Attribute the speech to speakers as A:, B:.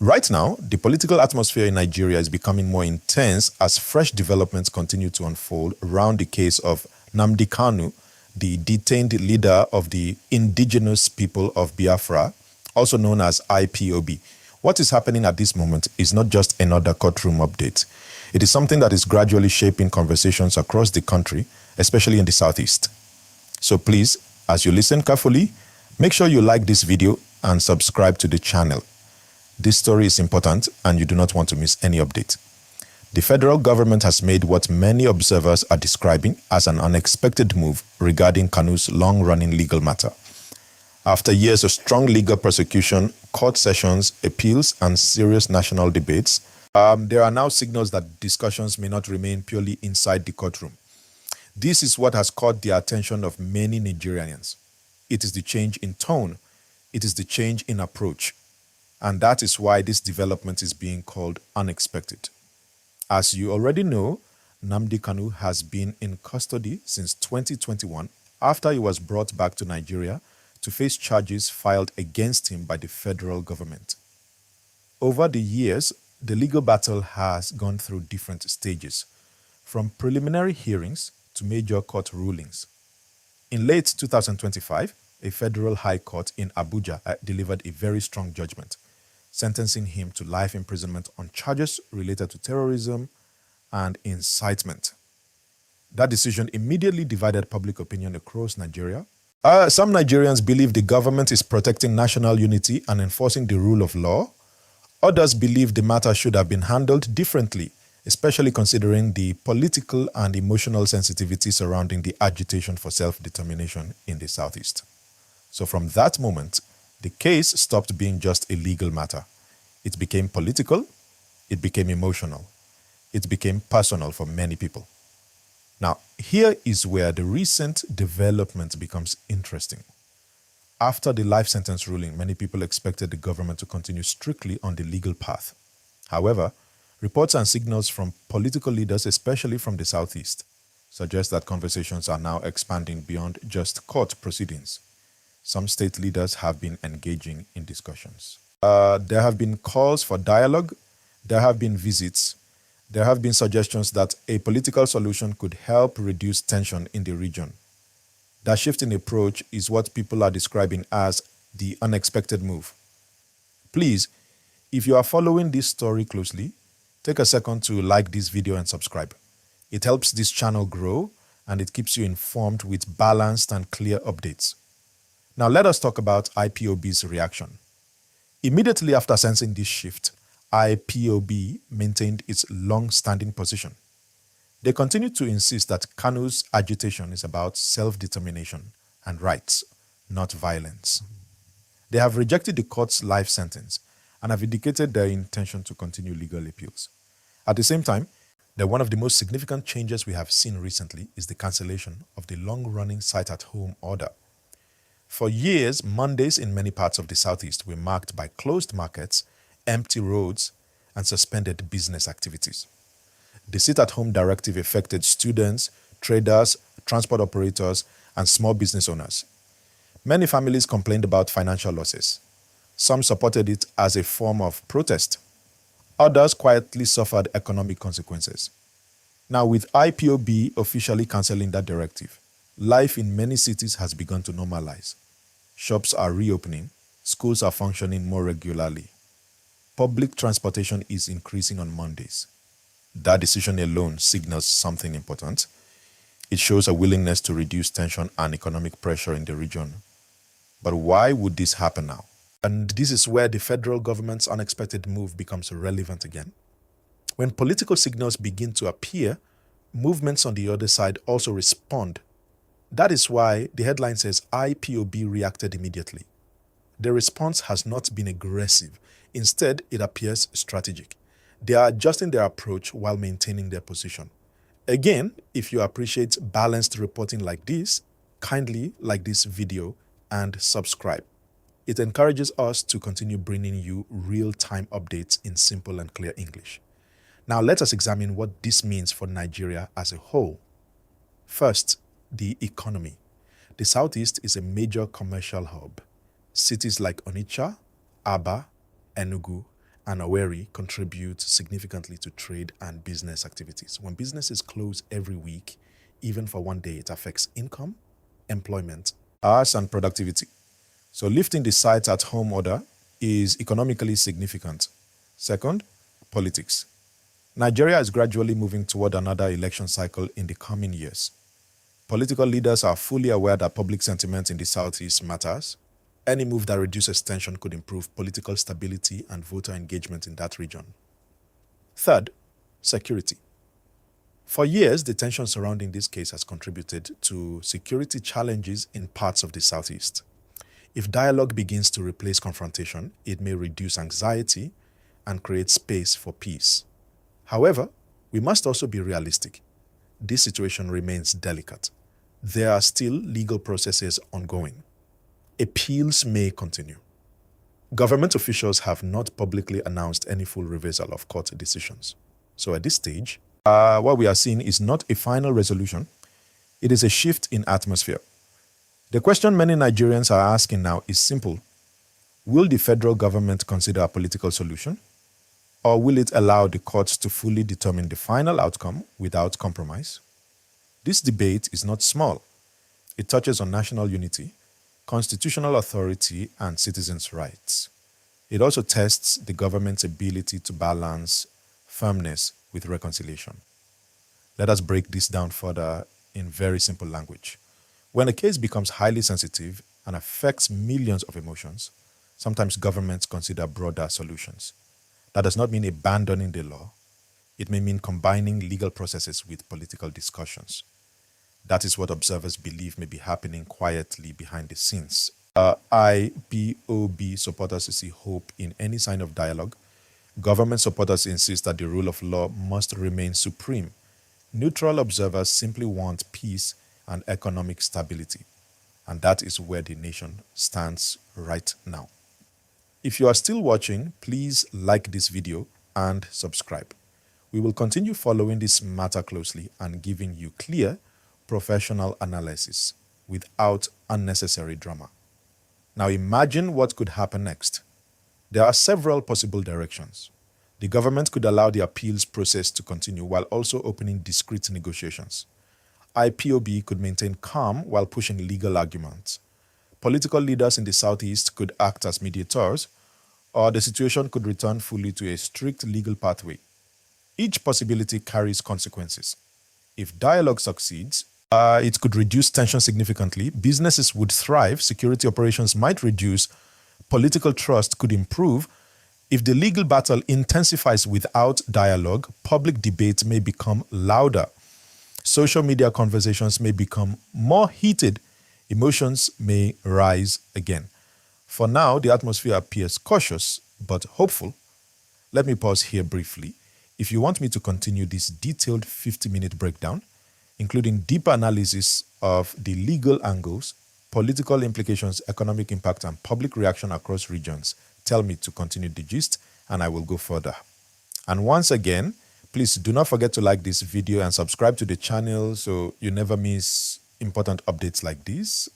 A: Right now, the political atmosphere in Nigeria is becoming more intense as fresh developments continue to unfold around the case of Nnamdi Kanu, the detained leader of the indigenous people of Biafra, also known as IPOB. What is happening at this moment is not just another courtroom update. It is something that is gradually shaping conversations across the country, especially in the Southeast. So please, as you listen carefully, make sure you like this video and subscribe to the channel. This story is important and you do not want to miss any update. The federal government has made what many observers are describing as an unexpected move regarding Kanu's long-running legal matter. After years of strong legal prosecution, court sessions, appeals, and serious national debates, there are now signals that discussions may not remain purely inside the courtroom. This is what has caught the attention of many Nigerians. It is the change in tone. It is the change in approach. And that is why this development is being called unexpected. As you already know, Nnamdi Kanu has been in custody since 2021 after he was brought back to Nigeria to face charges filed against him by the federal government. Over the years, the legal battle has gone through different stages, from preliminary hearings to major court rulings. In late 2025, a federal high court in Abuja delivered a very strong judgment, sentencing him to life imprisonment on charges related to terrorism and incitement. That decision immediately divided public opinion across Nigeria. Some Nigerians believe the government is protecting national unity and enforcing the rule of law. Others believe the matter should have been handled differently, especially considering the political and emotional sensitivity surrounding the agitation for self-determination in the Southeast. So from that moment, the case stopped being just a legal matter. It became political, it became emotional, it became personal for many people. Now, here is where the recent development becomes interesting. After the life sentence ruling, many people expected the government to continue strictly on the legal path. However, reports and signals from political leaders, especially from the Southeast, suggest that conversations are now expanding beyond just court proceedings. Some state leaders have been engaging in discussions. There have been calls for dialogue, there have been visits, there have been suggestions that a political solution could help reduce tension in the region. That shift in approach is what people are describing as the unexpected move. Please, if you are following this story closely, take a second to like this video and subscribe. It helps this channel grow and it keeps you informed with balanced and clear updates. Now let us talk about IPOB's reaction. Immediately after sensing this shift, IPOB maintained its long-standing position. They continued to insist that Kanu's agitation is about self-determination and rights, not violence. They have rejected the court's life sentence and have indicated their intention to continue legal appeals. At the same time, one of the most significant changes we have seen recently is the cancellation of the long-running sit-at-home order. For years, Mondays in many parts of the Southeast were marked by closed markets, empty roads, and suspended business activities. The sit-at-home directive affected students, traders, transport operators, and small business owners. Many families complained about financial losses. Some supported it as a form of protest. Others quietly suffered economic consequences. Now, with IPOB officially cancelling that directive, life in many cities has begun to normalize. Shops are reopening, schools are functioning more regularly. Public transportation is increasing on Mondays. That decision alone signals something important. It shows a willingness to reduce tension and economic pressure in the region. But why would this happen now? And this is where the federal government's unexpected move becomes relevant again. When political signals begin to appear, movements on the other side also respond. That is why the headline says IPOB reacted immediately. The response has not been aggressive. Instead, it appears strategic. They are adjusting their approach while maintaining their position. Again, if you appreciate balanced reporting like this, kindly like this video and subscribe. It encourages us to continue bringing you real-time updates in simple and clear English. Now let us examine what this means for Nigeria as a whole. First, the economy. The Southeast is a major commercial hub. Cities like Onitsha, Aba, Enugu, and Owerri contribute significantly to trade and business activities. When businesses close every week, even for one day, it affects income, employment, hours, and productivity. So lifting the site-at-home order is economically significant. Second, politics. Nigeria is gradually moving toward another election cycle in the coming years. Political leaders are fully aware that public sentiment in the Southeast matters. Any move that reduces tension could improve political stability and voter engagement in that region. Third, security. For years, the tension surrounding this case has contributed to security challenges in parts of the Southeast. If dialogue begins to replace confrontation, it may reduce anxiety and create space for peace. However, we must also be realistic. This situation remains delicate. There are still legal processes ongoing. Appeals may continue. Government officials have not publicly announced any full reversal of court decisions. So at this stage, what we are seeing is not a final resolution. It is a shift in atmosphere. The question many Nigerians are asking now is simple. Will the federal government consider a political solution? Or will it allow the courts to fully determine the final outcome without compromise? This debate is not small. It touches on national unity, constitutional authority, and citizens' rights. It also tests the government's ability to balance firmness with reconciliation. Let us break this down further in very simple language. When a case becomes highly sensitive and affects millions of emotions, sometimes governments consider broader solutions. That does not mean abandoning the law. It may mean combining legal processes with political discussions. That is what observers believe may be happening quietly behind the scenes. IPOB supporters see hope in any sign of dialogue. Government supporters insist that the rule of law must remain supreme. Neutral observers simply want peace and economic stability. And that is where the nation stands right now. If you are still watching, please like this video and subscribe. We will continue following this matter closely and giving you clear, professional analysis without unnecessary drama. Now imagine what could happen next. There are several possible directions. The government could allow the appeals process to continue while also opening discrete negotiations. IPOB could maintain calm while pushing legal arguments. Political leaders in the Southeast could act as mediators, or the situation could return fully to a strict legal pathway. Each possibility carries consequences. If dialogue succeeds, it could reduce tension significantly, businesses would thrive, security operations might reduce, political trust could improve. If the legal battle intensifies without dialogue, public debate may become louder. Social media conversations may become more heated. Emotions may rise again. For now, the atmosphere appears cautious, but hopeful. Let me pause here briefly. If you want me to continue this detailed 50-minute breakdown, including deeper analysis of the legal angles, political implications, economic impact, and public reaction across regions, tell me to continue the gist, and I will go further. And once again, please do not forget to like this video and subscribe to the channel so you never miss important updates like this.